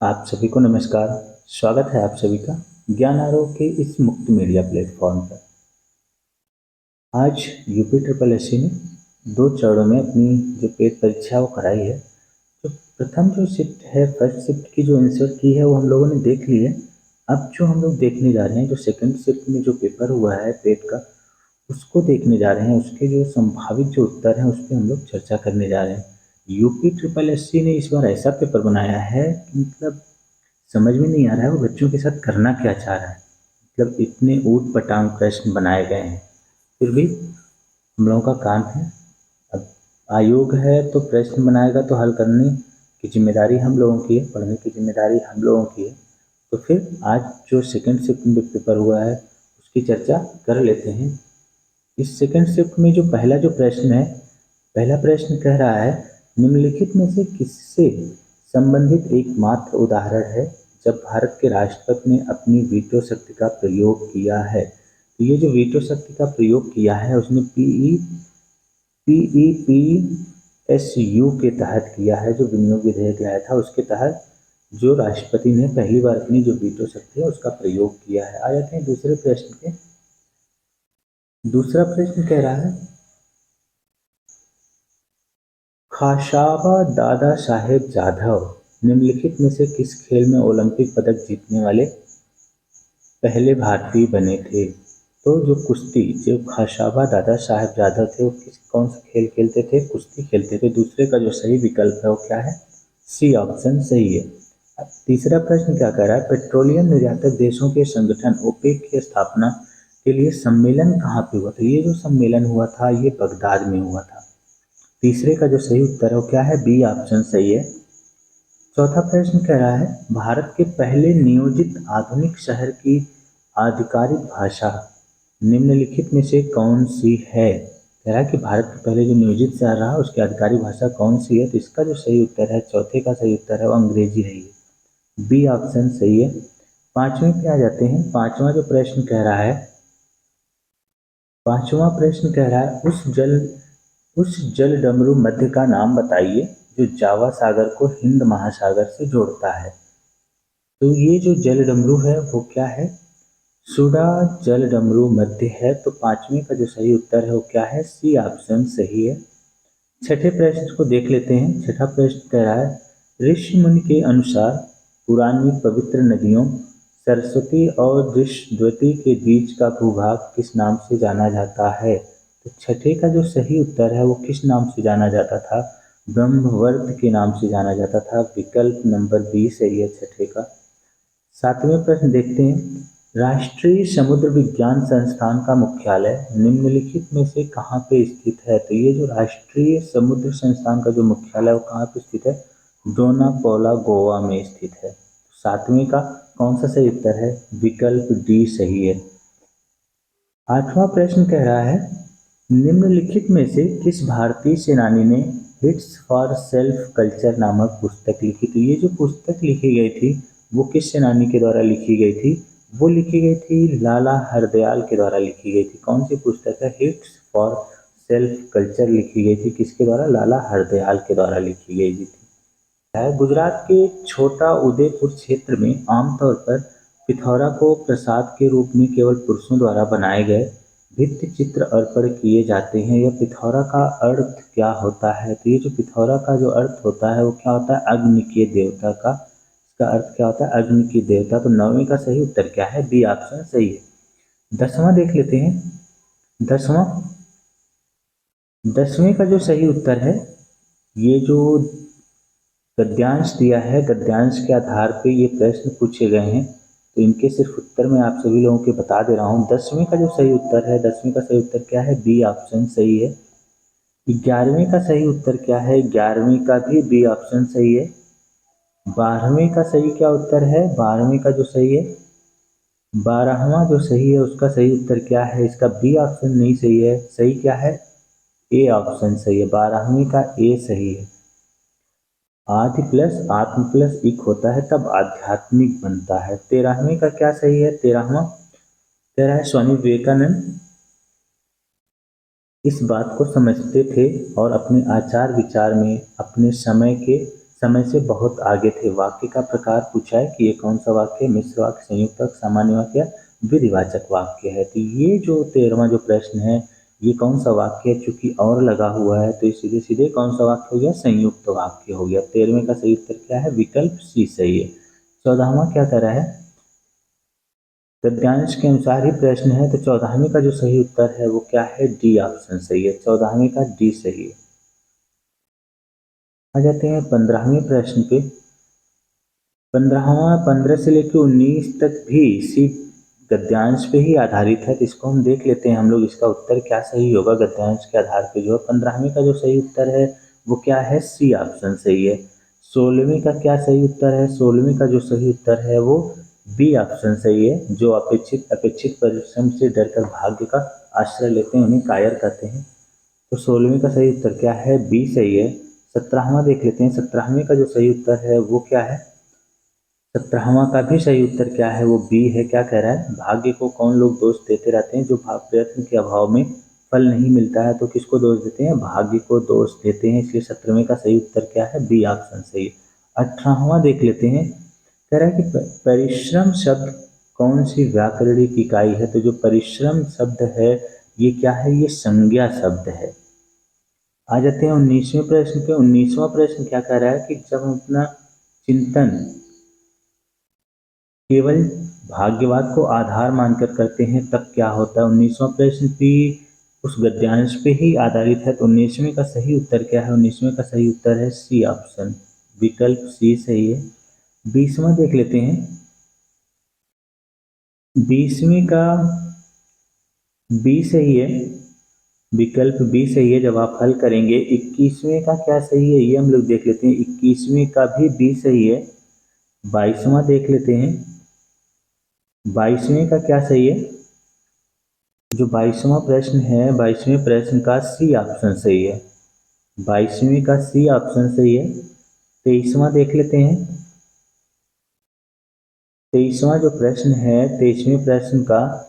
आप सभी को नमस्कार। स्वागत है आप सभी का ज्ञान आरोग्य के इस मुक्त मीडिया प्लेटफॉर्म पर। आज यूपी ट्रिपल एससी ने 2 चरणों में अपनी जो पेड परीक्षा है वो कराई है। तो प्रथम जो शिफ्ट है, फर्स्ट शिफ्ट की जो आंसर की है वो हम लोगों ने देख ली है। अब जो हम लोग देखने जा रहे हैं, जो सेकंड शिफ्ट में जो पेपर हुआ है पेड का, उसको देखने जा रहे हैं। उसके जो संभावित जो उत्तर हैं उस पर हम लोग चर्चा करने जा रहे हैं। यूपी ट्रिपल एससी ने इस बार ऐसा पेपर बनाया है कि मतलब समझ में नहीं आ रहा है वो बच्चों के साथ करना क्या चाह रहा है। मतलब इतने ऊट पटांग प्रश्न बनाए गए हैं, फिर भी हम लोगों का काम है। अब आयोग है तो प्रश्न बनाएगा तो हल करने की जिम्मेदारी हम लोगों की है, पढ़ने की जिम्मेदारी हम लोगों की है। तो फिर आज जो सेकंड शिफ्ट में पेपर हुआ है उसकी चर्चा कर लेते हैं। इस सेकंड शिफ्ट में जो पहला जो प्रश्न है, पहला प्रश्न कह रहा है, निम्नलिखित में से किससे संबंधित एकमात्र उदाहरण है जब भारत के राष्ट्रपति ने अपनी वीटो शक्ति का प्रयोग किया है। तो ये जो वीटो शक्ति का प्रयोग किया है उसने पीईपीएसयू के तहत किया है। जो विनियोग विधेयक लाया था उसके तहत जो राष्ट्रपति ने पहली बार अपनी जो वीटो शक्ति है उसका प्रयोग किया है। आ जाते हैं दूसरे प्रश्न पे। दूसरा प्रश्न कह रहा है, खाशाबा दादा साहेब जाधव निम्नलिखित में से किस खेल में ओलंपिक पदक जीतने वाले पहले भारतीय बने थे। तो जो कुश्ती, जो खाशाबा दादा साहेब जाधव थे वो कौन सा खेल खेलते थे? कुश्ती खेलते थे। दूसरे का जो सही विकल्प है वो क्या है? सी ऑप्शन सही है। अब तीसरा प्रश्न क्या कह रहा है, पेट्रोलियम निर्यातक देशों के संगठन ओपेक की स्थापना के लिए सम्मेलन कहाँ पे हुआ था? ये जो सम्मेलन हुआ था ये बगदाद में हुआ था। तीसरे का जो सही उत्तर है वो क्या है? बी ऑप्शन सही है। चौथा प्रश्न कह रहा है, भारत के पहले नियोजित आधुनिक शहर की आधिकारिक भाषा निम्नलिखित में से कौन सी है? कह रहा है कि भारत के पहले जो नियोजित शहर रहा उसकी आधिकारिक भाषा कौन सी है? तो इसका जो सही उत्तर है, चौथे का सही उत्तर है वो अंग्रेजी रही है। बी ऑप्शन सही है। पांचवें पे आ जाते हैं। पांचवा जो प्रश्न कह रहा है, पांचवा प्रश्न कह रहा है, उस जल डमरू मध्य का नाम बताइए जो जावा सागर को हिंद महासागर से जोड़ता है। तो ये जो जल डमरू है वो क्या है? सुडा जल डमरू मध्य है। तो पांचवें का जो सही उत्तर है वो क्या है? सी ऑप्शन सही है। छठे प्रश्न को देख लेते हैं। छठा प्रश्न कह रहा है, ऋषि मुनि के अनुसार पुराण में पवित्र नदियों सरस्वती और दृष्टद्वती के बीच का भूभाग किस नाम से जाना जाता है? तो छठे का जो सही उत्तर है वो किस नाम से जाना जाता था? ब्रह्मवर्त के नाम से जाना जाता था। विकल्प नंबर बी सही है छठे का। सातवें प्रश्न देखते हैं, राष्ट्रीय समुद्र विज्ञान संस्थान का मुख्यालय निम्नलिखित में से कहाँ पे स्थित है? तो ये जो राष्ट्रीय समुद्र संस्थान का जो मुख्यालय है वो कहाँ पे स्थित है? डोनापौला गोवा में स्थित है। सातवें का कौन सा सही उत्तर है? विकल्प डी सही है। आठवां प्रश्न कह रहा है, निम्नलिखित में से किस भारतीय सेनानी ने हिट्स फॉर सेल्फ कल्चर नामक पुस्तक लिखी? तो ये जो पुस्तक लिखी गई थी वो किस सेनानी के द्वारा लिखी गई थी? वो लिखी गई थी लाला हरदयाल के द्वारा लिखी गई थी। कौन सी पुस्तक है? हिट्स फॉर सेल्फ कल्चर लिखी गई थी किसके द्वारा? लाला हरदयाल के द्वारा लिखी गई थी। है गुजरात के छोटा उदेपुर क्षेत्र में आमतौर पर पिथौरा को प्रसाद के रूप में केवल पुरुषों द्वारा बनाए गए भित्ति चित्र अर्पण किए जाते हैं। यह पिथौरा का अर्थ क्या होता है? तो ये जो पिथौरा का जो अर्थ होता है वो क्या होता है? अग्नि के देवता का। इसका अर्थ क्या होता है? अग्नि के देवता। तो नौवीं का सही उत्तर क्या है? बी ऑप्शन सही है। दसवां देख लेते हैं। दसवां दसवें का जो सही उत्तर है, ये जो गद्यांश दिया है, गद्यांश के आधार पे ये प्रश्न पूछे गए हैं। तो इनके सिर्फ उत्तर मैं आप सभी लोगों के बता दे रहा हूँ। दसवीं का जो सही उत्तर है, दसवीं का सही उत्तर क्या है? बी ऑप्शन सही है। ग्यारहवीं का सही उत्तर क्या है? ग्यारहवीं का भी बी ऑप्शन सही है। बारहवीं का सही क्या उत्तर है? बारहवीं का जो सही है, बारहवां जो सही है उसका सही उत्तर क्या है? इसका बी ऑप्शन नहीं सही है। सही क्या है? ए ऑप्शन सही है। बारहवीं का ए सही है। आदि प्लस आत्म प्लस इक होता है तब आध्यात्मिक बनता है। तेरहवीं का क्या सही है? तेरहवां कह रहा है, स्वामी विवेकानंद इस बात को समझते थे और अपने आचार विचार में अपने समय के समय से बहुत आगे थे। वाक्य का प्रकार पूछा है कि ये कौन सा वाक्य है, मिश्र वाक्य, संयुक्त वाक्य, सामान्य वाक्य या विधिवाचक वाक्य है। तो ये जो 13वां जो प्रश्न है, ये कौन सा वाक्य है, चूंकि और लगा हुआ है तो ये सीधे सीधे कौन सा वाक्य हो गया, संयुक्त वाक्य हो गया। 13वें का सही उत्तर क्या है, विकल्प सी सही है। 14वां क्या कर रहा है, गद्यांश के अनुसार ही प्रश्न है, तो 14वें का जो सही उत्तर है वो क्या है, डी ऑप्शन सही है। 14वें का डी सही है। आ जाते हैं 15वें प्रश्न पे। 15 से लेकर 19 तक भी इसी गद्यांश पे ही आधारित है, तो इसको हम देख लेते हैं हम लोग, इसका उत्तर क्या सही होगा गद्यांश के आधार पे। जो 15वें का जो सही उत्तर है वो क्या है, सी ऑप्शन सही है। 16वें का क्या सही उत्तर है, 16वें का जो सही उत्तर है वो बी ऑप्शन सही है। जो अपेक्षित अपेक्षित परिश्रम से डरकर भाग्य का आश्रय लेते हैं उन्हें कायर कहते हैं। तो 16वें का सही उत्तर क्या है, बी सही है। 17वां देख लेते हैं। 17वें का जो सही उत्तर है वो क्या है, 17वां का भी सही उत्तर क्या है, वो बी है। क्या कह रहा है, भाग्य को कौन लोग दोष देते रहते हैं, जो प्रयत्न के अभाव में फल नहीं मिलता है तो किसको दोष देते हैं, भाग्य को दोष देते हैं। इसलिए 17वें का सही उत्तर क्या है, बी ऑप्शन सही है। 18वां देख लेते हैं। कह रहा है कि परिश्रम शब्द कौन सी व्याकरणिक इकाई है, तो जो परिश्रम शब्द है ये क्या है, ये संज्ञा शब्द है। आ जाते हैं 19वें प्रश्न पे। 19वां प्रश्न क्या कह रहा है कि जब हम अपना चिंतन केवल भाग्यवाद को आधार मानकर करते हैं तब क्या होता है। 19वां प्रश्न भी उस गद्यांश पे ही आधारित है, तो 19वें का सही उत्तर क्या है, 19वें का सही उत्तर है सी ऑप्शन, विकल्प सी सही है। 20वां देख लेते हैं। 20वें का बी सही है, विकल्प बी सही है जब आप हल करेंगे। 21वें का क्या सही है ये हम लोग देख लेते हैं। 21वें का भी बी सही है। 22वां देख लेते हैं। 22वें का क्या सही है, जो 22वां प्रश्न है 22वें प्रश्न का सी ऑप्शन सही है। 22वें का सी ऑप्शन सही है। 23वां देख लेते हैं। 23वां जो प्रश्न है 23वें प्रश्न का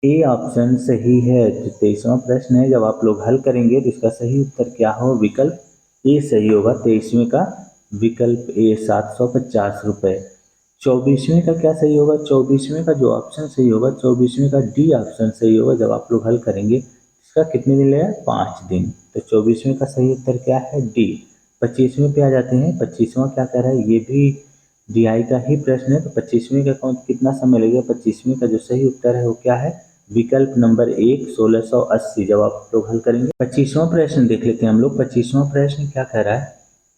ए ऑप्शन सही है। जो 23वां प्रश्न है जब आप लोग हल करेंगे तो इसका सही उत्तर क्या हो, विकल्प ए सही होगा। 23वें का विकल्प ए, 750 रुपये। 24वें का क्या सही होगा, 24वें का जो ऑप्शन सही होगा 24वें का डी ऑप्शन सही होगा। जब आप लोग हल करेंगे इसका कितने दिन लगेगा, 5 दिन। तो 24वें का सही उत्तर क्या है, डी। 25वें पे आ जाते हैं। 25वां क्या कह रहा है, ये भी डीआई का ही प्रश्न है, तो 25वें का कौन कितना समय लगेगा। 25वें का जो सही उत्तर है वो क्या है, विकल्प नंबर 1, 1680। जब आप लोग हल करेंगे 25वां प्रश्न देख लेते हैं हम लोग। 25वां प्रश्न क्या कह रहा है,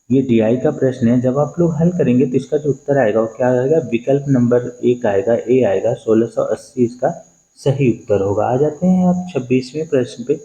ये डीआई का प्रश्न है। जब आप लोग हल करेंगे तो इसका जो उत्तर आएगा वो क्या आएगा, विकल्प नंबर 1 आएगा, ए आएगा। 1680 इसका सही उत्तर होगा। आ जाते हैं आप 26वें प्रश्न पे।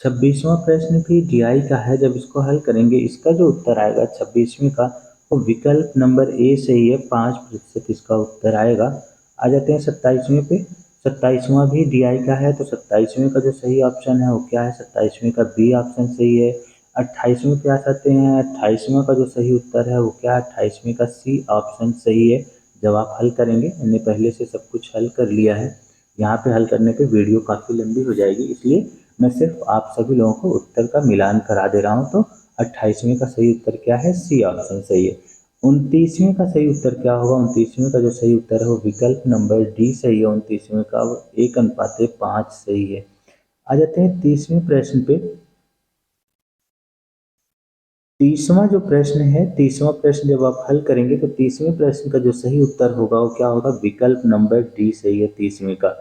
26वां प्रश्न भी डीआई का है। जब इसको हल करेंगे इसका जो उत्तर आएगा 26वें का, वो विकल्प नंबर ए सही है, 5% इसका उत्तर आएगा। आ जाते हैं 27वें पे। 27वां भी डीआई का है, तो 27वें का जो सही ऑप्शन है वो क्या है, 27वें का बी ऑप्शन सही है। 28वें पे आ जाते हैं। 28वें का जो सही उत्तर है वो क्या है, 28वें का सी ऑप्शन सही है। जब आप हल करेंगे, मैंने पहले से सब कुछ हल कर लिया है, यहाँ पे हल करने पे वीडियो काफ़ी लंबी हो जाएगी, इसलिए मैं सिर्फ आप सभी लोगों को उत्तर का मिलान करा दे रहा हूँ। तो 28वें का सही उत्तर क्या है, सी ऑप्शन सही है। 29वें का सही उत्तर क्या होगा, 29वें का जो सही उत्तर है वो विकल्प नंबर डी सही है। 29वें का 1:5 सही है। आ जाते हैं 30वें प्रश्न पे। 30वां जो प्रश्न है, 30वां प्रश्न जब आप हल करेंगे तो 30वें प्रश्न का जो सही उत्तर होगा वो क्या होगा, विकल्प नंबर डी सही है। 30वें का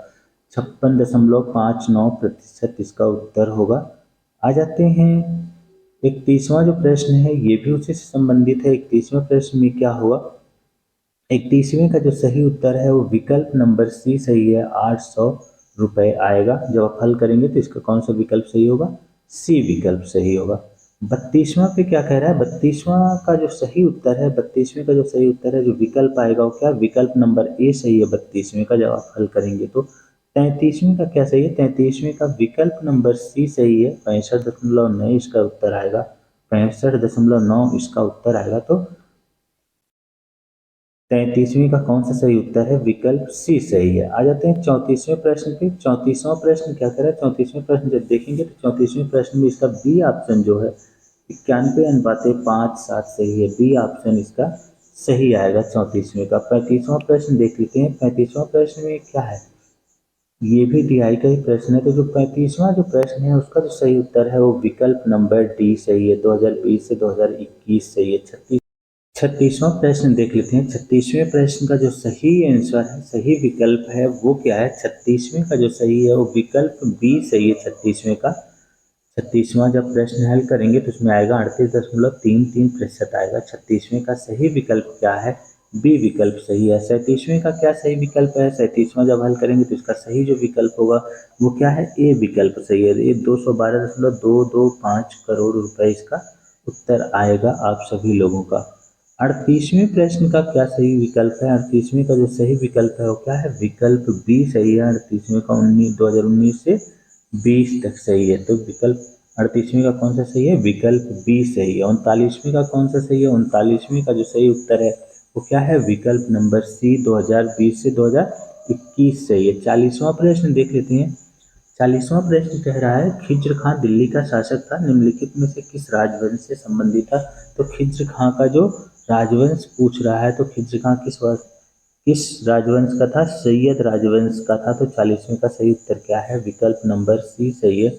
56.59% इसका उत्तर होगा। आ जाते हैं 31वां जो प्रश्न है, ये भी उसी से संबंधित है। 31वें प्रश्न में क्या हुआ, 31वें का जो सही उत्तर है वो विकल्प नंबर सी सही है, 800 रुपये आएगा। जब आप हल करेंगे तो इसका कौन सा विकल्प सही होगा, सी विकल्प सही होगा। 32वां पे क्या कह रहा है, 32वां का जो सही उत्तर है, 32वें का जो सही उत्तर है, जो विकल्प आएगा वो क्या, विकल्प नंबर ए सही है 32वें का। जब आप हल करेंगे तो 33वें का क्या सही है, 33वें का विकल्प नंबर सी सही है, 65.9 इसका उत्तर आएगा, 65.9 इसका उत्तर आएगा। तो 33वीं का कौन सा सही उत्तर है, विकल्प सी सही है। आ जाते हैं 34वें प्रश्न पे। 34वां प्रश्न क्या कह रहा है, 34वें प्रश्न जब देखेंगे तो 34वें प्रश्न में इसका बी ऑप्शन जो है 91:5:7 सही है, बी ऑप्शन इसका सही आएगा 34वें का। 35वां प्रश्न देख लेते हैं। 35वां प्रश्न में क्या है, ये भी टीआई का ही प्रश्न है। तो जो 35वां जो प्रश्न है उसका जो सही उत्तर है वो विकल्प नंबर डी सही है। 2020 से 2021 सही है। 36वां प्रश्न देख लेते हैं। 36वें प्रश्न का जो सही आंसर है, सही विकल्प है वो क्या है। 36वें का जो सही है वो विकल्प बी सही है। 36वें का 36वां जब प्रश्न हल करेंगे तो उसमें आएगा 38.33% आएगा। 36वें का सही विकल्प क्या है, बी विकल्प सही है। 37वें का क्या सही विकल्प है, 37वां जब हल करेंगे तो इसका सही जो विकल्प होगा वो क्या है, ए विकल्प सही है। ये 212.225 करोड़ रुपए इसका उत्तर आएगा आप सभी लोगों का। 38वें प्रश्न का क्या सही विकल्प है, 38वें का जो सही विकल्प है वो क्या है, विकल्प बी सही है। 38वें का 2019 से 20 तक सही है। तो विकल्प 38वें का कौन सा सही है, विकल्प बी सही है। 39वें का कौन सा सही है, 39वें का जो सही उत्तर है वो क्या है, विकल्प नंबर सी 2020 से 2021 सही है। 40वां प्रश्न देख लेते हैं। 40वां प्रश्न कह रहा है खिज्र खां दिल्ली का शासक था, निम्नलिखित में से किस राजवंश से संबंधित था। तो खिज्र खां का जो राजवंश पूछ रहा है, तो खिज्र खां किस राजवंश का था, सैयद राजवंश का था। तो 40वें का सही उत्तर क्या है, विकल्प नंबर सी सही है।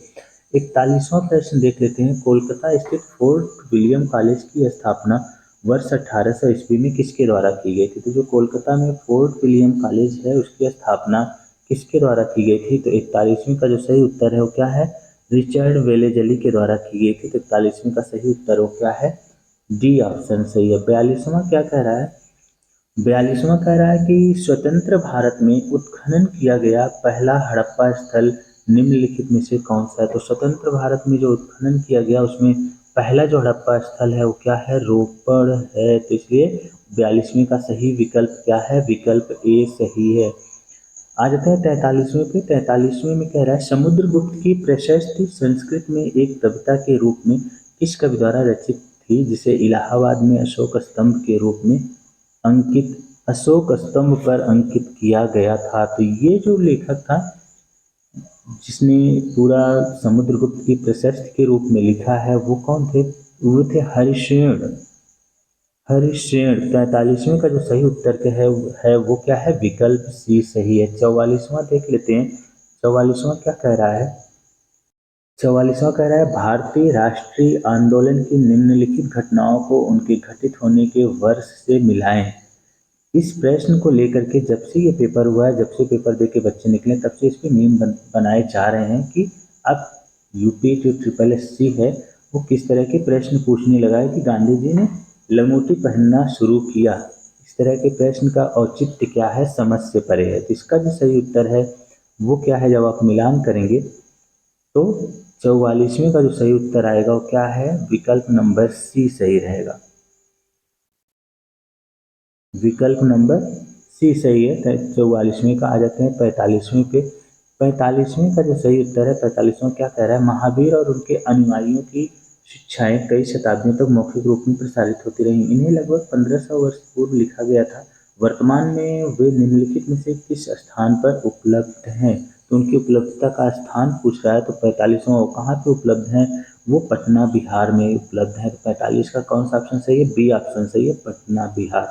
41वां प्रश्न देख लेते हैं। कोलकाता स्थित फोर्ट विलियम कॉलेज की स्थापना वर्ष 1800 ईस्वी में किसके द्वारा की गई थी। तो जो कोलकाता में फोर्ट विलियम कॉलेज है उसकी स्थापना किसके द्वारा की गई थी। तो 41वें का जो सही उत्तर है वो क्या है, रिचर्ड वेलेजली के द्वारा की गई थी। तो 41वें का सही उत्तर वो क्या है, डी ऑप्शन सही है। 42वां क्या कह रहा है, 42वां कह रहा है कि स्वतंत्र भारत में उत्खनन किया गया पहला हड़प्पा स्थल निम्नलिखित में से कौन सा है। तो स्वतंत्र भारत में जो उत्खनन किया गया उसमें पहला जो हड़प्पा स्थल है वो क्या है, रोपड़ है। तो इसलिए 42वें का सही विकल्प क्या है, विकल्प ए सही है। आ जाते हैं 43वें पे। 43वें में कह रहा है समुद्रगुप्त की प्रशस्ति संस्कृत में एक कविता के रूप में किस कवि द्वारा रचित थी, जिसे इलाहाबाद में अशोक स्तंभ के रूप में अंकित अशोक स्तंभ पर अंकित किया गया था। तो ये जो लेखक था जिसने पूरा समुद्रगुप्त की प्रशस्ति के रूप में लिखा है वो कौन थे, वो थे हरिश्चंद्र। हरिश्चंद्र। 45वें का जो सही उत्तर के है वो क्या है, विकल्प सी सही है। 44वां देख लेते हैं। 44वां क्या कह रहा है, 44वां कह रहा है भारतीय राष्ट्रीय आंदोलन की निम्नलिखित घटनाओं को उनके घटित होने के वर्ष से मिलाएं। इस प्रश्न को लेकर के जब से ये पेपर हुआ है, जब से पेपर दे के बच्चे निकले तब से इस पे मीम बनाए जा रहे हैं कि अब यूपी जो ट्रिपल एस सी है वो किस तरह के प्रश्न पूछने लगा है कि गांधी जी ने लंगोटी पहनना शुरू किया। इस तरह के प्रश्न का औचित्य क्या है, समझ से परे है। तो इसका जो सही उत्तर है वो क्या है, जब आप मिलान करेंगे तो 44वें का जो सही उत्तर आएगा वो क्या है, विकल्प नंबर सी सही रहेगा। विकल्प नंबर सी सही है। 44वें का आ जाते हैं 45वें पे। 45वें का जो सही उत्तर है, 45वां क्या कह रहा है, महावीर और उनके अनुयायियों की शिक्षाएं कई शताब्दियों तक मौखिक रूप में प्रसारित होती रहीं। इन्हें लगभग 1500 वर्ष पूर्व लिखा गया था। वर्तमान में वे निम्नलिखित में से किस स्थान पर उपलब्ध हैं। तो उनकी उपलब्धता का स्थान पूछ रहा है। तो 45वां वो कहाँ पे उपलब्ध हैं, वो पटना बिहार में उपलब्ध है। तो 45 का कौन सा ऑप्शन सही है, बी ऑप्शन सही है, पटना बिहार।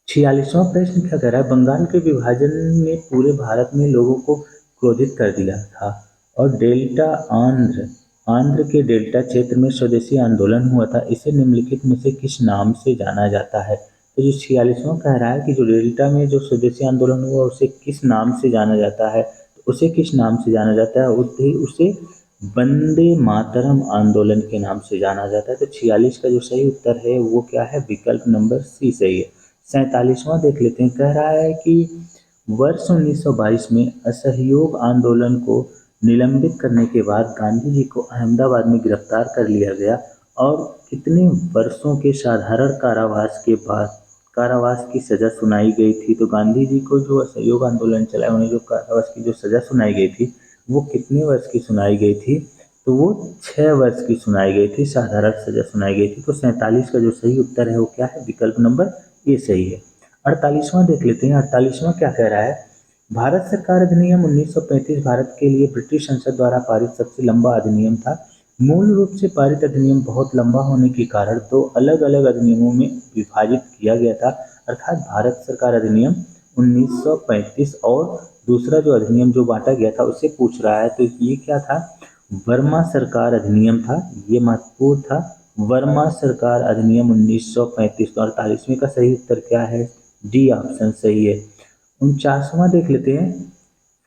46वां प्रश्न क्या कह रहा है, बंगाल के विभाजन ने पूरे भारत में लोगों को क्रोधित कर दिया था और डेल्टा आंध्र आंध्र के डेल्टा क्षेत्र में स्वदेशी आंदोलन हुआ था। इसे निम्नलिखित में से किस नाम से जाना जाता है। तो जो 46वां कह रहा है कि जो डेल्टा में जो स्वदेशी आंदोलन हुआ उसे किस नाम से जाना जाता है। तो उसे किस नाम से जाना जाता है, उसे वंदे मातरम आंदोलन के नाम से जाना जाता है। तो 46 का जो सही उत्तर है वो क्या है, विकल्प नंबर सी सही है। 47वां देख लेते हैं। कह रहा है कि वर्ष 1922 में असहयोग आंदोलन को निलंबित करने के बाद गांधी जी को अहमदाबाद में गिरफ्तार कर लिया गया और कितने वर्षों के साधारण कारावास के बाद कारावास की सजा सुनाई गई थी। तो गांधी जी को जो असहयोग आंदोलन चला उन्हें जो कारावास की जो सजा सुनाई गई थी वो कितने वर्ष की सुनाई गई थी। तो वो 6 वर्ष की सुनाई गई थी, साधारण सजा सुनाई गई थी। तो 47 का जो सही उत्तर है वो क्या है, विकल्प नंबर ये सही है। 48वां देख लेते हैं। 48वां क्या कह रहा है, भारत सरकार अधिनियम 1935 भारत के लिए ब्रिटिश संसद द्वारा पारित सबसे लंबा अधिनियम था। मूल रूप से पारित अधिनियम बहुत लंबा होने के कारण दो अलग अलग अधिनियमों में विभाजित किया गया था, अर्थात भारत सरकार अधिनियम 1935 और दूसरा जो अधिनियम जो बांटा गया था उससे पूछ रहा है। तो ये क्या था? वर्मा सरकार अधिनियम था, ये महत्वपूर्ण था। वर्मा सरकार अधिनियम 1935। और 48वें का सही उत्तर क्या है? डी ऑप्शन सही है। 49वां देख लेते हैं।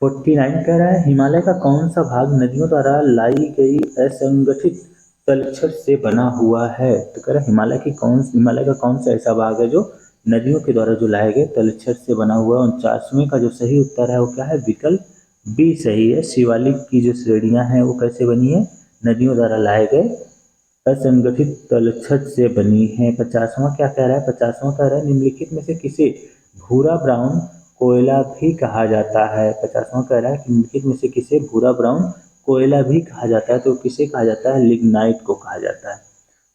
49 कह रहा है हिमालय का कौन सा भाग नदियों द्वारा लाई गई असंगठित तलछट से बना हुआ है? तो कह रहा है हिमालय का कौन सा ऐसा भाग है जो नदियों के द्वारा जो लाए गए तलछट से बना हुआ है? 49वें का जो सही उत्तर है वो क्या है? विकल्प बी सही है। शिवालिक की जो श्रेणियां हैं वो कैसे बनी है? नदियों द्वारा लाए गए असंगठित तलछट से बनी है। 50वां क्या कह रहा है? 50वां कह रहा है निम्नलिखित में से किसे भूरा ब्राउन कोयला भी कहा जाता है? 50वां कह रहा है कि निम्नलिखित में से किसे भूरा ब्राउन कोयला भी कहा जाता है? तो किसे कहा जाता है? लिग्नाइट को कहा जाता है।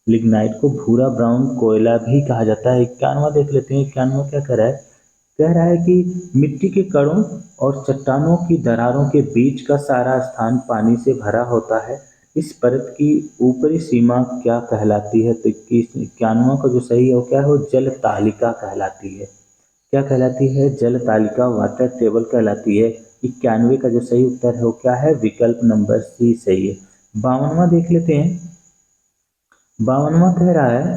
लिग्नाइट को भूरा ब्राउन कोयला भी कहा जाता है। 51वां देख लेते हैं। 51वां क्या कह रहा है? कह रहा है कि मिट्टी के कणों और चट्टानों की दरारों के बीच का सारा स्थान पानी से भरा होता है। इस परत की ऊपरी सीमा क्या कहलाती है? तो 51वां का जो सही है वो क्या है? वो जल तालिका कहलाती है। क्या कहलाती है? जल तालिका, वाटर टेबल कहलाती है। 91 का जो सही उत्तर है वो क्या है? विकल्प नंबर सी सही है। 52वां देख लेते हैं। 52वां कह रहा है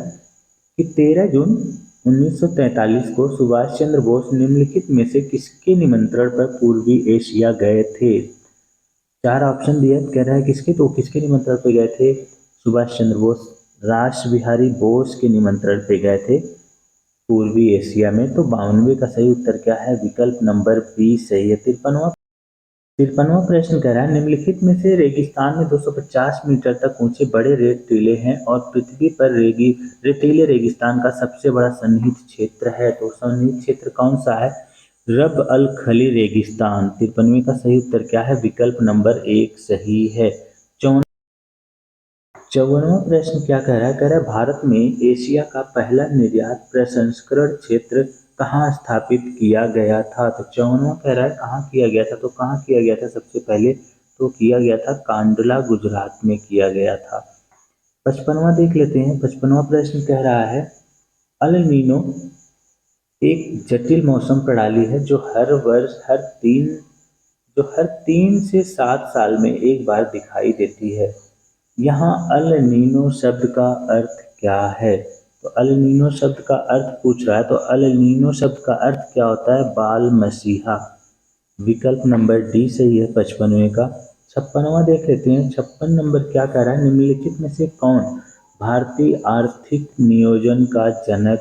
कि 13 जून 1943 को सुभाष चंद्र बोस निम्नलिखित में से किसके निमंत्रण पर पूर्वी एशिया गए थे? चार ऑप्शन दिया, कह रहा है किसके, तो किसके निमंत्रण पे गए थे? सुभाष चंद्र बोस, रास बिहारी बोस के निमंत्रण पे गए थे पूर्वी एशिया में। तो 52वें का सही उत्तर क्या है? विकल्प नंबर बी सही है। 53वां प्रश्न कह रहा है निम्नलिखित में से रेगिस्तान में 250 मीटर तक ऊंचे बड़े रेत टीले हैं और पृथ्वी पर रेतीले रेगिस्तान का सबसे बड़ा सन्निहित क्षेत्र है। तो सन्निहित क्षेत्र कौन सा है? रब अल खली रेगिस्तान। 53वें का सही उत्तर क्या है? विकल्प नंबर एक सही है। 54वां प्रश्न क्या कह रहा है? कह रहा है भारत में एशिया का पहला निर्यात प्रसंस्करण क्षेत्र कहाँ स्थापित किया गया था? तो 54वां कह रहा है कहाँ किया गया था? तो कहाँ किया गया था सबसे पहले? तो किया गया था कांडला, गुजरात में किया गया था। 55वां देख लेते हैं। 55वां प्रश्न कह रहा है अल नीनो एक जटिल मौसम प्रणाली है जो हर वर्ष हर 3 से 7 साल में एक बार दिखाई देती है। यहाँ अल नीनो शब्द का अर्थ क्या है? तो अल नीनो शब्द का अर्थ पूछ रहा है। तो अल नीनो शब्द का अर्थ क्या होता है? बाल मसीहा। विकल्प नंबर डी सही है 55वें का। 56वां देख लेते हैं। 56 नंबर क्या कह रहा है? निम्नलिखित में से कौन भारतीय आर्थिक नियोजन का जनक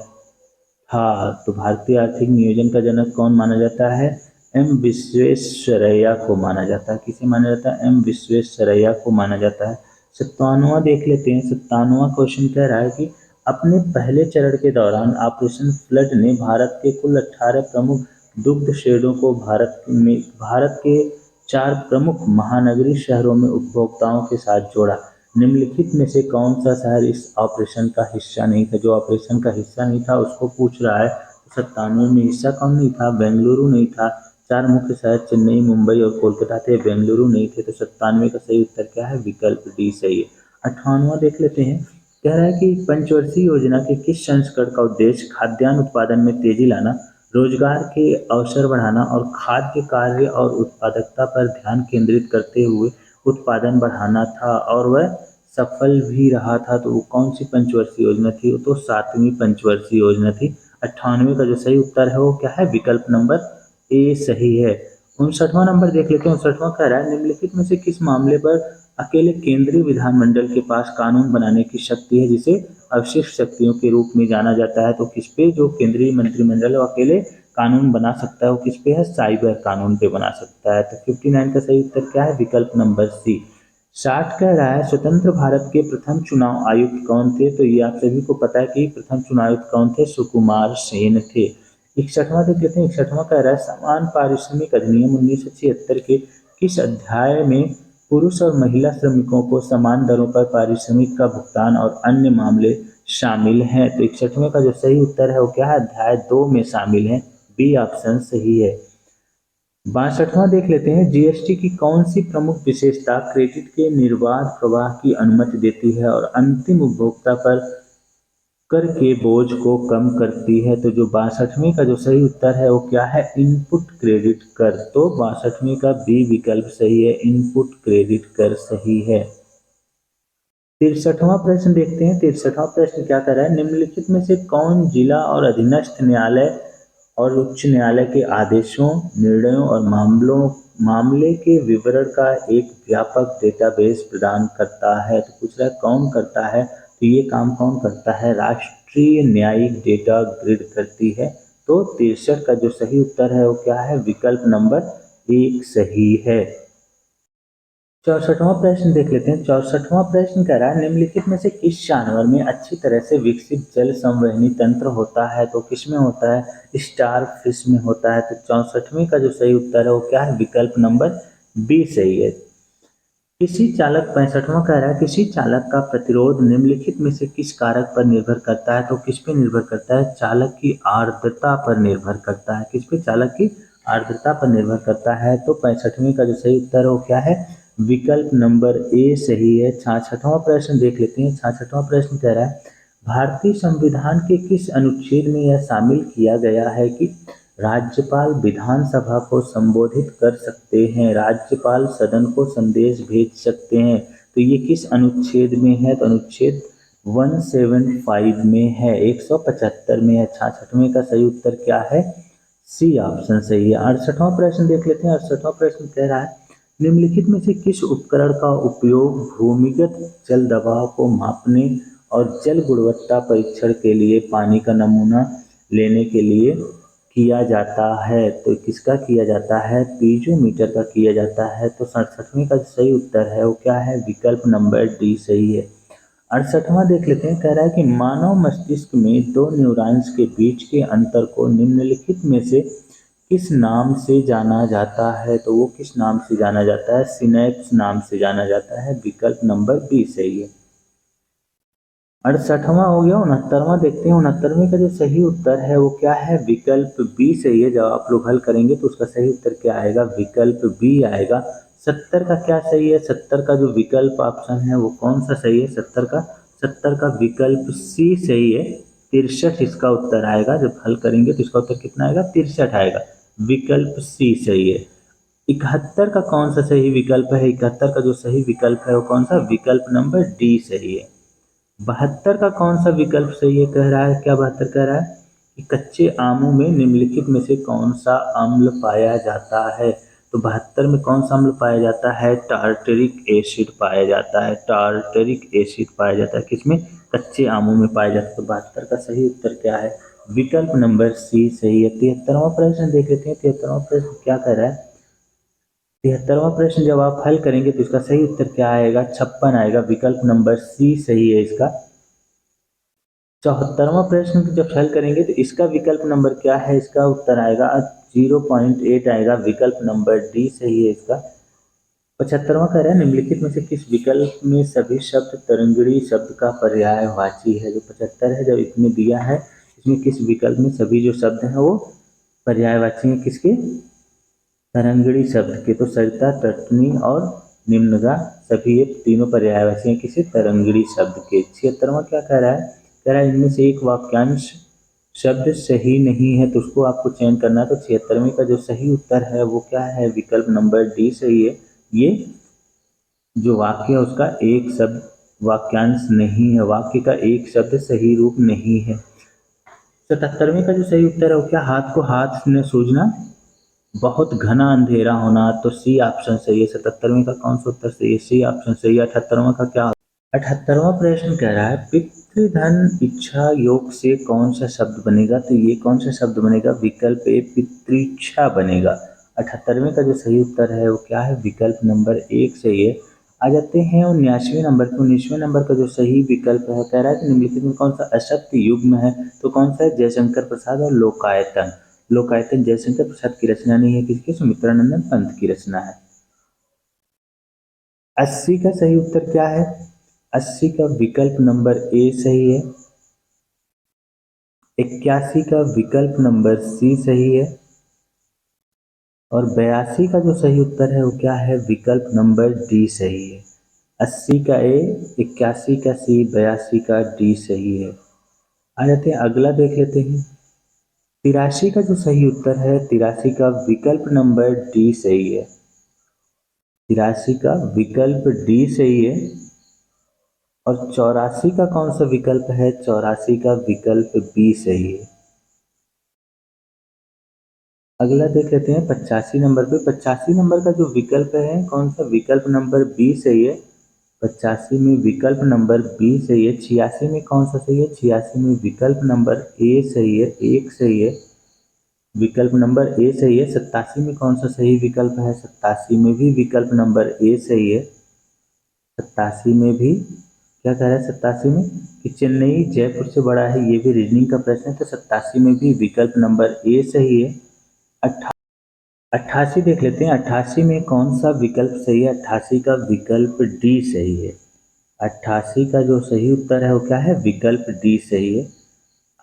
था? तो भारतीय आर्थिक नियोजन का जनक कौन माना जाता है? एम विश्वेश्वरैया को माना जाता है। किसे माना जाता है? एम विश्वेश्वरैया को माना जाता है। 57वां देख लेते हैं। 57वां क्वेश्चन कह रहा है कि अपने पहले चरण के दौरान ऑपरेशन फ्लड ने भारत के कुल 18 प्रमुख दुग्ध शेडों को भारत के 4 प्रमुख महानगरीय शहरों में उपभोक्ताओं के साथ जोड़ा। निम्नलिखित में से कौन सा शहर इस ऑपरेशन का हिस्सा नहीं था? जो ऑपरेशन का हिस्सा नहीं था उसको पूछ रहा है। तो 97 में हिस्सा कौन नहीं था? बेंगलुरु नहीं था। 4 मुख्य शहर चेन्नई, मुंबई और कोलकाता थे, बेंगलुरु नहीं थे। तो 97 का सही उत्तर क्या है? विकल्प डी सही है। 58वां देख लेते हैं। कह रहा है कि पंचवर्षीय योजना के किस संस्करण का उद्देश्य खाद्यान्न उत्पादन में तेजी लाना, रोजगार के अवसर बढ़ाना और खाद्य कार्य और उत्पादकता पर ध्यान केंद्रित करते हुए उत्पादन बढ़ाना था, और वह सफल भी रहा था। तो वो कौन सी पंचवर्षीय योजना थी? वो तो 7वीं पंचवर्षीय योजना थी। 98 का जो सही उत्तर है वो क्या है? विकल्प नंबर ए सही है। 59वां नंबर देख लेते हैं। 59वां कह रहा है निम्नलिखित में से किस मामले पर अकेले केंद्रीय विधानमंडल के पास कानून बनाने की शक्ति है जिसे अवशिष्ट शक्तियों के रूप में जाना जाता है? तो किस पे जो केंद्रीय मंत्रिमंडल है वो अकेले कानून बना सकता है? वो किस पे है? साइबर कानून पे बना सकता है। तो 59 का सही उत्तर क्या है? विकल्प नंबर सी। 60 कह रहा है स्वतंत्र भारत के प्रथम चुनाव आयुक्त कौन थे? तो ये आप सभी को पता है कि प्रथम चुनाव आयुक्त कौन थे? सुकुमार सेन थे। 61वां देख लेते हैं। 61वां कह रहा है समान पारिश्रमिक अधिनियम 1976 के किस अध्याय में पुरुष और महिला श्रमिकों को समान दरों पर पारिश्रमिक का भुगतान और अन्य मामले शामिल हैं? तो 61वें का जो सही उत्तर है वो क्या है? अध्याय 2 में शामिल है। बी ऑप्शन सही है। 62वां देख लेते हैं, जीएसटी की कौन सी प्रमुख विशेषता क्रेडिट के निर्बाध प्रवाह की अनुमति देती है और अंतिम उपभोक्ता पर कर के बोझ को कम करती है। तो जो 62वें का जो सही उत्तर है वो क्या है, इनपुट क्रेडिट कर। तो 62वें का बी विकल्प सही है, इनपुट क्रेडिट कर सही है। 63वां प्रश्न देखते हैं। 63वां प्रश्न क्या कर रहा है, निम्नलिखित में से कौन जिला और अधीनस्थ न्यायालय और उच्च न्यायालय के आदेशों, निर्णयों और मामले के विवरण का एक व्यापक डेटाबेस प्रदान करता है। तो पूछ रहा है कौन करता है, तो ये काम कौन करता है, राष्ट्रीय न्यायिक डेटा ग्रिड करती है। तो 63 का जो सही उत्तर है वो क्या है, विकल्प नंबर 1 सही है। 64वां प्रश्न देख लेते हैं। 64वां प्रश्न कह रहा है, निम्नलिखित में से किस जानवर में अच्छी तरह से विकसित जल संवहनी तंत्र होता है। तो किसमें होता है, स्टार फिश में होता है। तो 64वें का जो सही उत्तर है वो क्या है, विकल्प नंबर बी सही है। किसी चालक 65वां कह रहा है, किसी चालक का प्रतिरोध निम्नलिखित में से किस कारक पर निर्भर करता है। तो किस पे निर्भर करता है, चालक की आर्द्रता पर निर्भर करता है। किस पे, चालक की आर्द्रता पर निर्भर करता है। तो 65वें का जो सही उत्तर है वो क्या है, विकल्प नंबर ए सही है। 66वां प्रश्न देख लेते हैं। 66वां प्रश्न कह रहा है, भारतीय संविधान के किस अनुच्छेद में यह शामिल किया गया है कि राज्यपाल विधानसभा को संबोधित कर सकते हैं, राज्यपाल सदन को संदेश भेज सकते हैं। तो ये किस अनुच्छेद में है, तो अनुच्छेद 175 में है, 175 में है। 66वें का सही उत्तर क्या है, सी ऑप्शन सही है। 68वां प्रश्न देख लेते हैं। 68वां प्रश्न कह रहा है, निम्नलिखित में से किस उपकरण का उपयोग भूमिगत जल दबाव को मापने और जल गुणवत्ता परीक्षण के लिए पानी का नमूना लेने के लिए किया जाता है। तो किसका किया जाता है, पीजोमीटर का किया जाता है। तो 67वें का सही उत्तर है वो क्या है, विकल्प नंबर डी सही है। 68वां देख लेते हैं। कह रहा है कि मानव मस्तिष्क में दो न्यूरॉन्स के बीच के अंतर को निम्नलिखित में से किस नाम से जाना जाता है। तो वो किस नाम से जाना जाता है, सिनैप्स नाम से जाना जाता है, विकल्प नंबर बी सही है। 68वां हो गया। 69वां देखते हैं। 69वें का जो सही उत्तर है वो क्या है, विकल्प बी सही है। जब आप लोग हल करेंगे तो उसका सही उत्तर क्या आएगा, विकल्प बी आएगा। 70 का क्या सही है, 70 का जो विकल्प ऑप्शन है वो कौन सा सही है, 70 का विकल्प सी सही है। 63 इसका उत्तर आएगा, जब हल करेंगे तो इसका उत्तर कितना आएगा, 63 आएगा, विकल्प सी सही है। 71 का कौन सा सही विकल्प है, 71 का जो सही विकल्प है वो कौन सा, विकल्प नंबर डी सही है। 72 का कौन सा विकल्प सही है, कह रहा है क्या, 72 कह रहा है कि कच्चे आमों में निम्नलिखित में से कौन सा अम्ल पाया जाता है। तो 72 में कौन सा अम्ल पाया जाता है, टार्टरिक एसिड पाया जाता है, टार्टरिक एसिड पाया जाता है, किसमें, कच्चे आमों में पाया जाता है। तो 72 का सही उत्तर क्या है, विकल्प नंबर सी सही है। 73वां प्रश्न देख लेते हैं। 73वां प्रश्न क्या कह रहा है, 73वां प्रश्न जब आप हल करेंगे तो इसका सही उत्तर क्या आएगा, 56 आएगा, विकल्प नंबर सी सही है इसका। 74वां प्रश्न जब हल करेंगे तो इसका विकल्प नंबर क्या है, इसका उत्तर आएगा 0.8 आएगा, विकल्प नंबर डी सही है इसका। 75वां कह रहा है, निम्नलिखित में से किस विकल्प में सभी शब्द तरंगड़ी शब्द का पर्यायवाची है। जो 75 है, जब इसमें दिया है, इसमें किस विकल्प में सभी जो शब्द हैं वो पर्यायवाची हैं, किसके, तरंगड़ी शब्द के। तो सरिता, तटनी और निम्नगा सभी ये तीनों पर्यायवाची हैं किसी तरंगड़ी शब्द के। 76वां क्या कह रहा है, कह रहा है इनमें से एक वाक्यांश शब्द सही नहीं है, तो उसको आपको चयन करना है। तो 76वें का जो सही उत्तर है वो क्या है, विकल्प नंबर डी सही है। ये जो वाक्य है उसका एक शब्द वाक्यांश नहीं है, वाक्य का एक शब्द सही रूप नहीं है। 77वें का जो सही उत्तर है वो क्या, हाथ को हाथ में सूझना, बहुत घना अंधेरा होना। तो सी ऑप्शन सही है। 77वें का कौन सा उत्तर सही है, सी ऑप्शन सही है। 78वां का क्या, 78वां प्रश्न कह रहा है, पितृधन इच्छा योग से कौन सा शब्द बनेगा। तो ये कौन सा शब्द बनेगा, विकल्प ए पितृच्छा बनेगा। 78वें का जो सही उत्तर है वो क्या है, विकल्प नंबर 1 सही है। आ जाते हैं 79वें नंबर पे। 19वें नंबर का जो सही विकल्प है, कह रहा है कि निम्नलिखित में कौन सा अशक्त युग्म है। तो कौन सा है, जयशंकर प्रसाद और लोकायतन। लोकायतन जयशंकर प्रसाद की रचना नहीं है, किसकी, सुमित्रानंदन पंत की रचना है। 80 का सही उत्तर क्या है, 80 का विकल्प नंबर ए सही है। 81 का विकल्प नंबर सी सही है। और 82 का जो सही उत्तर है वो क्या है, विकल्प नंबर डी सही है। 80 का ए, 81 का सी, 82 का डी सही है। आ जाते हैं, अगला देख लेते हैं। 83 का जो सही उत्तर है, 83 का विकल्प नंबर डी सही है। 83 का विकल्प डी सही है। और 84 का कौन सा विकल्प है, 84 का विकल्प बी सही है। अगला देख लेते हैं 85 नंबर पे। 85 नंबर का जो विकल्प है कौन सा, विकल्प नंबर बी सही है। 85 में विकल्प नंबर बी सही है। 86 में कौन सा सही है, 86 में विकल्प नंबर ए सही है, एक सही है, विकल्प नंबर ए सही है। 87 में कौन सा सही विकल्प है, 87 में भी विकल्प नंबर ए सही है। 87 में भी क्या कह रहा है, 87 में कि चेन्नई जयपुर से बड़ा है, ये भी रीजनिंग का प्रश्न है, तो 87 में भी विकल्प नंबर ए सही है। 88 देख लेते हैं, 88 में कौन सा विकल्प सही है, 88 का विकल्प डी सही है। 88 का जो सही उत्तर है वो क्या है, विकल्प डी सही है।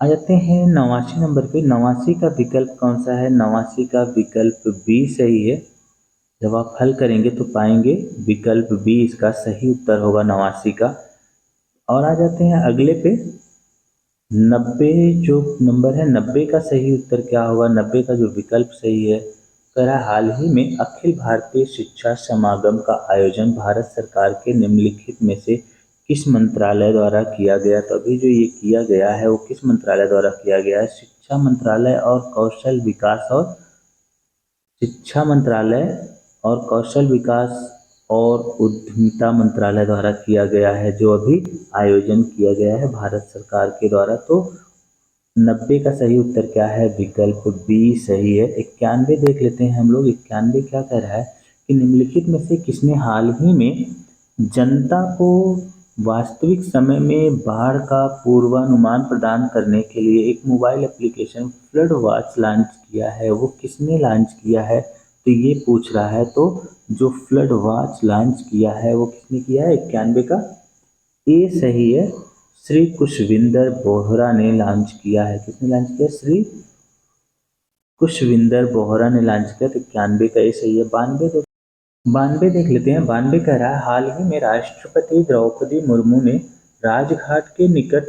आ जाते हैं 89 नंबर पे। 89 का विकल्प कौन सा है, 89 का विकल्प बी सही है। जब आप हल करेंगे तो पाएंगे विकल्प बी इसका सही उत्तर होगा 89 का। और आ जाते हैं अगले पे। 90 जो नंबर है, 90 का सही उत्तर क्या होगा, 90 का जो विकल्प सही है, कह रहा है हाल ही में अखिल भारतीय शिक्षा समागम का आयोजन भारत सरकार के निम्नलिखित में से किस मंत्रालय द्वारा किया गया। तो अभी जो ये किया गया है वो किस मंत्रालय द्वारा किया गया है, शिक्षा मंत्रालय और कौशल विकास और शिक्षा मंत्रालय और कौशल विकास और उद्यमिता मंत्रालय द्वारा किया गया है, जो अभी आयोजन किया गया है भारत सरकार के द्वारा। तो 90 का सही उत्तर क्या है, विकल्प बी सही है। 91 देख लेते हैं हम लोग। 91 क्या कह रहा है कि निम्नलिखित में से किसने हाल ही में जनता को वास्तविक समय में बाढ़ का पूर्वानुमान प्रदान करने के लिए एक mobile application flood watch launch किया है, वो किसने लॉन्च किया है, तो ये पूछ रहा है। तो जो फ्लड वॉच लॉन्च किया है वो किसने किया है, 91 का ए सही है, श्री कुशविंदर बोहरा ने लॉन्च किया है। किसने लॉन्च किया, श्री कुशविंदर बोहरा ने लॉन्च किया। तो 91 का ए सही है। 92 देख लेते हैं। 92 कह रहा है हाल ही में राष्ट्रपति द्रौपदी मुर्मू ने राजघाट के निकट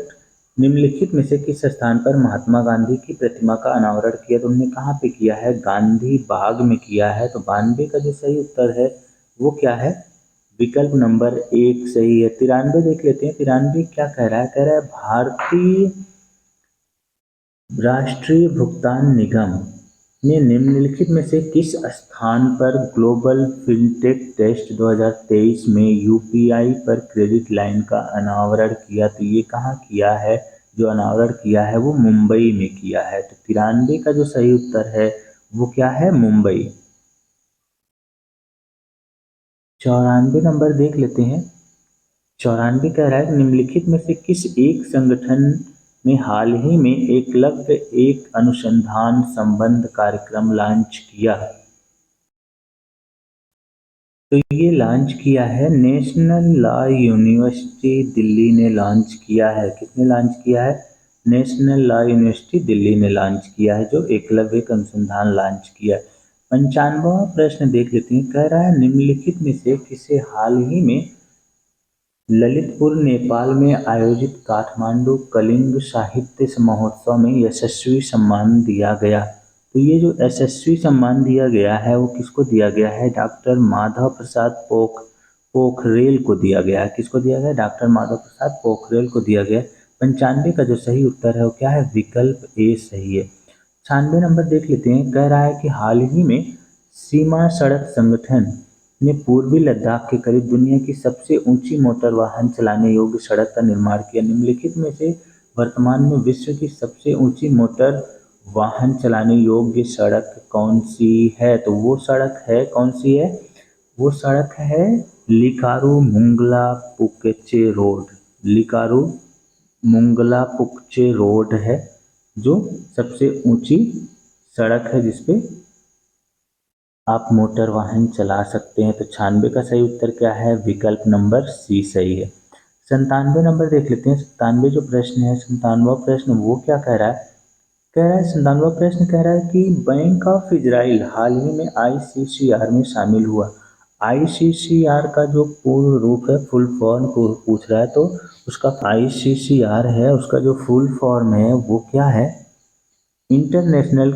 निम्नलिखित में से किस स्थान पर महात्मा गांधी की प्रतिमा का अनावरण किया। तो उन्होंने कहाँ पे किया है, गांधी बाग में किया है। तो 92 का जो सही उत्तर है वो क्या है, विकल्प नंबर एक सही है। 93 देख लेते हैं। 93 क्या कह रहा है, कह रहा है भारतीय राष्ट्रीय भुगतान निगम ने निम्नलिखित में से किस स्थान पर ग्लोबल फिनटेक टेस्ट 2023 में यूपीआई पर क्रेडिट लाइन का अनावरण किया। तो ये कहाँ किया है, जो अनावरण किया है वो मुंबई में किया है। तो 93 का जो सही उत्तर है वो क्या है, मुंबई। 94 नंबर देख लेते हैं। 94 कह रहा है निम्नलिखित में से किस एक संगठन ने हाल ही में एकलव्य एक अनुसंधान संबंध कार्यक्रम लॉन्च किया। तो ये लॉन्च किया है नेशनल लॉ यूनिवर्सिटी दिल्ली ने लॉन्च किया है। किसने लॉन्च किया है, नेशनल लॉ यूनिवर्सिटी दिल्ली ने लॉन्च किया है, जो एकलव्य एक अनुसंधान लॉन्च किया है। 95वां प्रश्न देख लेते हैं। कह रहा है निम्नलिखित में से किसे हाल ही में ललितपुर नेपाल में आयोजित काठमांडू कलिंग साहित्य महोत्सव में यशस्वी सम्मान दिया गया। तो ये जो यशस्वी सम्मान दिया गया है वो किसको दिया गया है, डॉक्टर माधव प्रसाद पोखरेल को दिया गया है। किसको दिया गया, डॉक्टर माधव प्रसाद पोखरेल को दिया गया। 95 का जो सही उत्तर है वो क्या है, विकल्प ए सही है। 96 नंबर देख लेते हैं। कह रहा है कि हाल ही में सीमा सड़क संगठन ने पूर्वी लद्दाख के करीब दुनिया की सबसे ऊंची मोटर वाहन चलाने योग्य सड़क का निर्माण किया। निम्नलिखित में से वर्तमान में विश्व की सबसे ऊंची मोटर वाहन चलाने योग्य सड़क कौन सी है। तो वो सड़क है, कौन सी है, वो सड़क है लिकारू मुंगला पुकेचे रोड। लिकारू मुंगला पुकचे रोड है जो सबसे ऊंची सड़क है जिसपे आप मोटर वाहन चला सकते हैं। तो 96 का सही उत्तर क्या है, विकल्प नंबर सी सही है। 97 नंबर देख लेते हैं। 97 जो प्रश्न है, 97वां प्रश्न वो क्या कह रहा है कह रहा है 97वां प्रश्न कह रहा है कि बैंक ऑफ इजराइल हाल ही में आईसीसीआर में शामिल हुआ। आईसीसीआर का जो पूर्ण रूप है, फुल फॉर्म को पूछ रहा है, तो उसका आईसीसीआर है, उसका जो फुल फॉर्म है वो क्या है? International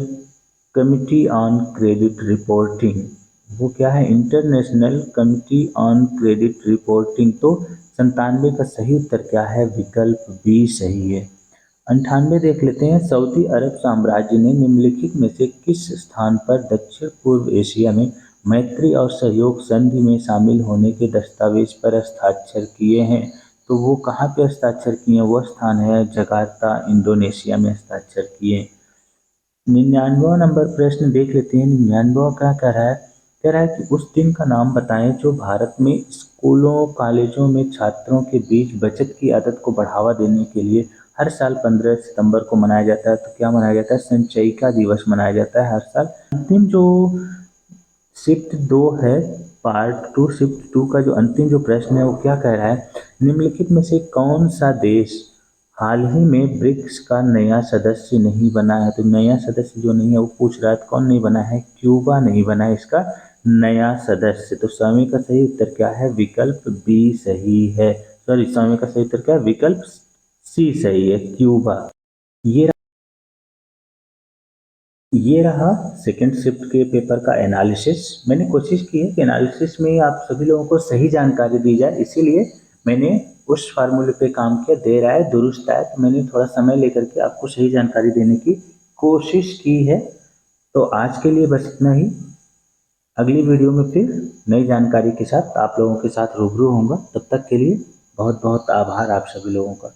committee on credit reporting. वो क्या है? International committee on credit reporting. तो 97 का सही उत्तर क्या है? विकल्प बी सही है। 98 देख लेते हैं। सऊदी अरब साम्राज्य ने निम्नलिखित में से किस स्थान पर दक्षिण पूर्व एशिया में मैत्री और सहयोग संधि में शामिल होने के दस्तावेज पर हस्ताक्षर किए हैं? तो वो कहाँ पे हस्ताक्षर किए हैं? वो स्थान है जकार्ता, इंडोनेशिया में हस्ताक्षर किए। 99वां नंबर प्रश्न देख लेते हैं। 99वां क्या कह रहा है? कह रहा है कि उस दिन का नाम बताएं जो भारत में स्कूलों कॉलेजों में छात्रों के बीच बचत की आदत को बढ़ावा देने के लिए हर साल 15 सितंबर को मनाया जाता है। तो क्या मनाया जाता है? संचयिका दिवस मनाया जाता है हर साल। अंतिम जो शिफ्ट 2 है, पार्ट 2 शिफ्ट 2 का जो अंतिम जो प्रश्न है वो क्या कह रहा है? निम्नलिखित में से कौन सा देश हाल ही में ब्रिक्स का नया सदस्य नहीं बना है? तो नया सदस्य जो नहीं है वो पूछ रहा है, तो कौन नहीं बना है? क्यूबा नहीं बना है इसका नया सदस्य। तो समय का सही उत्तर क्या है? विकल्प बी सही है। सॉरी, समय का सही उत्तर क्या है? विकल्प सी सही है, क्यूबा। ये ये रहा सेकेंड शिफ्ट के पेपर का एनालिसिस। मैंने कोशिश की है कि एनालिसिस में आप सभी लोगों को सही जानकारी दी जाए, इसीलिए मैंने उस फार्मूले पे काम किया। देर आए दुरुस्त आए, तो मैंने थोड़ा समय लेकर के आपको सही जानकारी देने की कोशिश की है। तो आज के लिए बस इतना ही। अगली वीडियो में फिर नई जानकारी के साथ आप लोगों के साथ रूबरू होऊंगा। तब तक के लिए बहुत बहुत आभार आप सभी लोगों का।